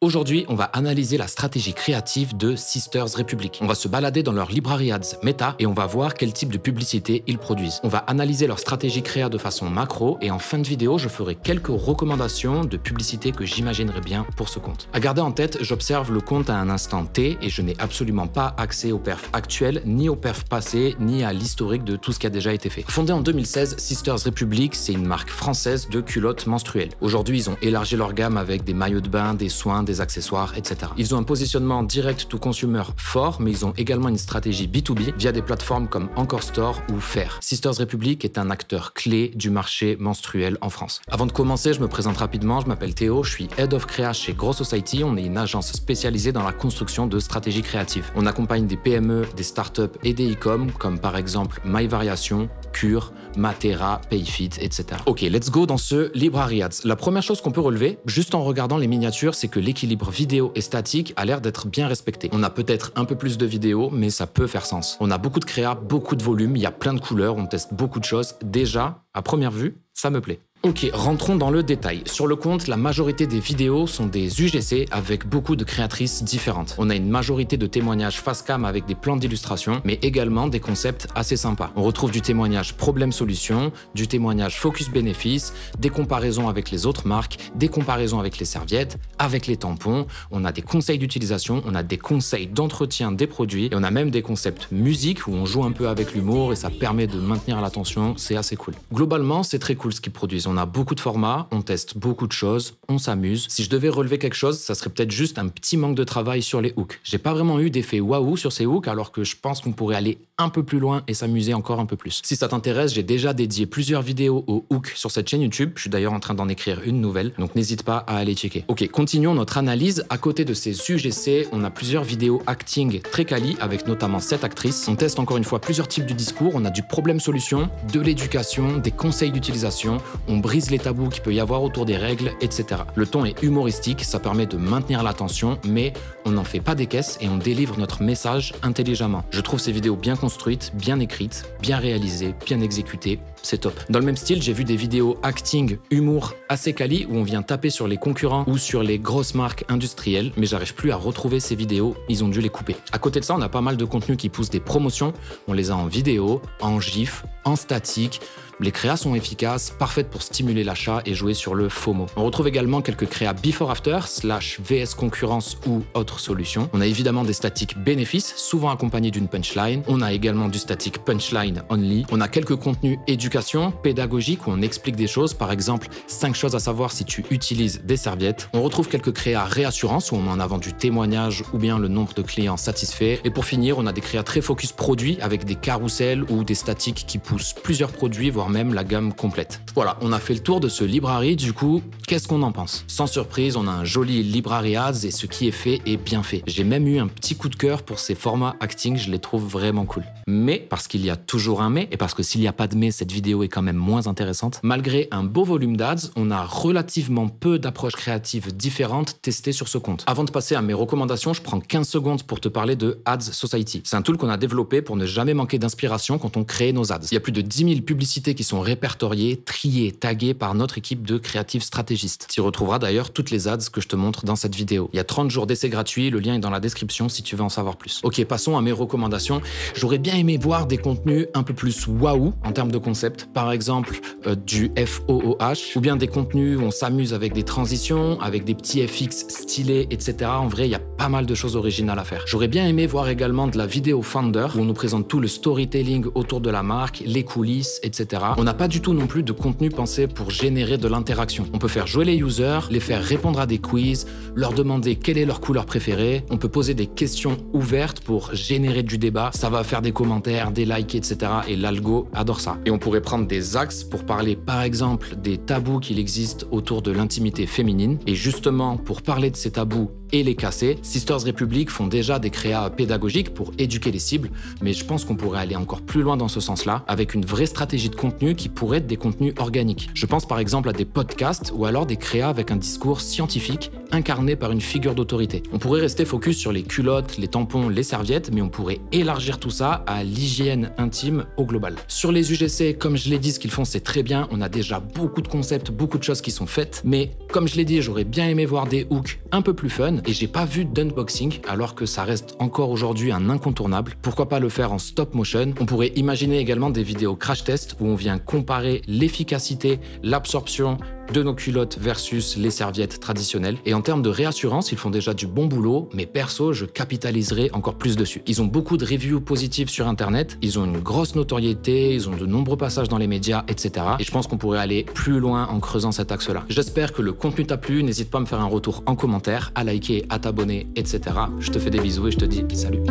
Aujourd'hui, on va analyser la stratégie créative de Sisters Republic. On va se balader dans leur library ads Meta et on va voir quel type de publicité ils produisent. On va analyser leur stratégie créa de façon macro et en fin de vidéo, je ferai quelques recommandations de publicité que j'imaginerais bien pour ce compte. À garder en tête, j'observe le compte à un instant T et je n'ai absolument pas accès aux perfs actuels, ni aux perfs passés, ni à l'historique de tout ce qui a déjà été fait. Fondé en 2016, Sisters Republic, c'est une marque française de culottes menstruelles. Aujourd'hui, ils ont élargi leur gamme avec des maillots de bain, des soins, des accessoires, etc. Ils ont un positionnement direct to consumer fort, mais ils ont également une stratégie B2B via des plateformes comme Encore Store ou Faire. Sisters Republic est un acteur clé du marché menstruel en France. Avant de commencer, je me présente rapidement, je m'appelle Théo, je suis Head of Créa chez Grow Society, on est une agence spécialisée dans la construction de stratégies créatives. On accompagne des PME, des startups et des e-com, comme par exemple MyVariation, Cure, Matera, Payfit, etc. Ok, let's go dans ce library ads. La première chose qu'on peut relever, juste en regardant les miniatures, c'est que l'équilibre vidéo et statique a l'air d'être bien respecté. On a peut-être un peu plus de vidéos, mais ça peut faire sens. On a beaucoup de créa, beaucoup de volume, il y a plein de couleurs, on teste beaucoup de choses. Déjà, à première vue, ça me plaît. Ok, rentrons dans le détail. Sur le compte, la majorité des vidéos sont des UGC avec beaucoup de créatrices différentes. On a une majorité de témoignages face cam avec des plans d'illustration, mais également des concepts assez sympas. On retrouve du témoignage problème-solution, du témoignage focus-bénéfice, des comparaisons avec les autres marques, des comparaisons avec les serviettes, avec les tampons, on a des conseils d'utilisation, on a des conseils d'entretien des produits, et on a même des concepts musique où on joue un peu avec l'humour et ça permet de maintenir l'attention, c'est assez cool. Globalement, c'est très cool ce qu'ils produisent. On a beaucoup de formats, on teste beaucoup de choses, on s'amuse. Si je devais relever quelque chose, ça serait peut-être juste un petit manque de travail sur les hooks. J'ai pas vraiment eu d'effet waouh sur ces hooks, alors que je pense qu'on pourrait aller un peu plus loin et s'amuser encore un peu plus. Si ça t'intéresse, j'ai déjà dédié plusieurs vidéos aux hooks sur cette chaîne YouTube. Je suis d'ailleurs en train d'en écrire une nouvelle, donc n'hésite pas à aller checker. Ok, continuons notre analyse. À côté de ces UGC, on a plusieurs vidéos acting très quali, avec notamment 7 actrices. On teste encore une fois plusieurs types de discours. On a du problème-solution, de l'éducation, des conseils d'utilisation. On brise les tabous qu'il peut y avoir autour des règles, etc. Le ton est humoristique, ça permet de maintenir l'attention, mais on n'en fait pas des caisses et on délivre notre message intelligemment. Je trouve ces vidéos bien construites, bien écrites, bien réalisées, bien exécutées, c'est top. Dans le même style, j'ai vu des vidéos acting, humour assez quali où on vient taper sur les concurrents ou sur les grosses marques industrielles, mais j'arrive plus à retrouver ces vidéos, ils ont dû les couper. À côté de ça, on a pas mal de contenus qui poussent des promotions, on les a en vidéo, en GIF, en statique. Les créas sont efficaces, parfaites pour stimuler l'achat et jouer sur le FOMO. On retrouve également quelques créas before-after, / VS concurrence ou autre solution. On a évidemment des statiques bénéfices, souvent accompagnés d'une punchline. On a également du statique punchline only. On a quelques contenus éducation, pédagogique, où on explique des choses, par exemple 5 choses à savoir si tu utilises des serviettes. On retrouve quelques créas réassurance, où on met en avant du témoignage ou bien le nombre de clients satisfaits. Et pour finir, on a des créas très focus produits, avec des carousels ou des statiques qui poussent plusieurs produits, voire même la gamme complète. Voilà, on a fait le tour de ce library, du coup, qu'est-ce qu'on en pense? Sans surprise, on a un joli library ads et ce qui est fait est bien fait. J'ai même eu un petit coup de cœur pour ces formats acting, je les trouve vraiment cool. Mais, parce qu'il y a toujours un mais, et parce que s'il n'y a pas de mais, cette vidéo est quand même moins intéressante, malgré un beau volume d'ads, on a relativement peu d'approches créatives différentes testées sur ce compte. Avant de passer à mes recommandations, je prends 15 secondes pour te parler de Ads Society. C'est un tool qu'on a développé pour ne jamais manquer d'inspiration quand on crée nos ads. Il y a plus de 10 000 publicités qui sont répertoriées, triées, taguées par notre équipe de créatifs stratégistes. Tu y retrouveras d'ailleurs toutes les ads que je te montre dans cette vidéo. Il y a 30 jours d'essai gratuit, le lien est dans la description si tu veux en savoir plus. Ok, passons à mes recommandations. J'aurais bien aimé voir des contenus un peu plus waouh en termes de concept, par exemple du FOOH, ou bien des contenus où on s'amuse avec des transitions, avec des petits FX stylés, etc. En vrai, il y a pas mal de choses originales à faire. J'aurais bien aimé voir également de la vidéo Founder, où on nous présente tout le storytelling autour de la marque, les coulisses, etc. On n'a pas du tout non plus de contenu pensé pour générer de l'interaction. On peut faire jouer les users, les faire répondre à des quiz, leur demander quelle est leur couleur préférée. On peut poser des questions ouvertes pour générer du débat. Ça va faire des commentaires, des likes, etc. Et l'algo adore ça. Et on pourrait prendre des axes pour parler par exemple des tabous qu'il existe autour de l'intimité féminine. Et justement, pour parler de ces tabous et les casser. Sisters Republic font déjà des créas pédagogiques pour éduquer les cibles, mais je pense qu'on pourrait aller encore plus loin dans ce sens-là, avec une vraie stratégie de contenu qui pourrait être des contenus organiques. Je pense par exemple à des podcasts ou alors des créas avec un discours scientifique incarné par une figure d'autorité. On pourrait rester focus sur les culottes, les tampons, les serviettes, mais on pourrait élargir tout ça à l'hygiène intime au global. Sur les UGC, comme je l'ai dit, ce qu'ils font c'est très bien, on a déjà beaucoup de concepts, beaucoup de choses qui sont faites, mais comme je l'ai dit, j'aurais bien aimé voir des hooks un peu plus fun, et j'ai pas vu d'unboxing, alors que ça reste encore aujourd'hui un incontournable. Pourquoi pas le faire en stop motion? On pourrait imaginer également des vidéos crash test où on vient comparer l'efficacité, l'absorption de nos culottes versus les serviettes traditionnelles. Et en termes de réassurance, ils font déjà du bon boulot, mais perso, je capitaliserai encore plus dessus. Ils ont beaucoup de reviews positives sur Internet, ils ont une grosse notoriété, ils ont de nombreux passages dans les médias, etc. Et je pense qu'on pourrait aller plus loin en creusant cet axe-là. J'espère que le contenu t'a plu, n'hésite pas à me faire un retour en commentaire, à liker, à t'abonner, etc. Je te fais des bisous et je te dis salut.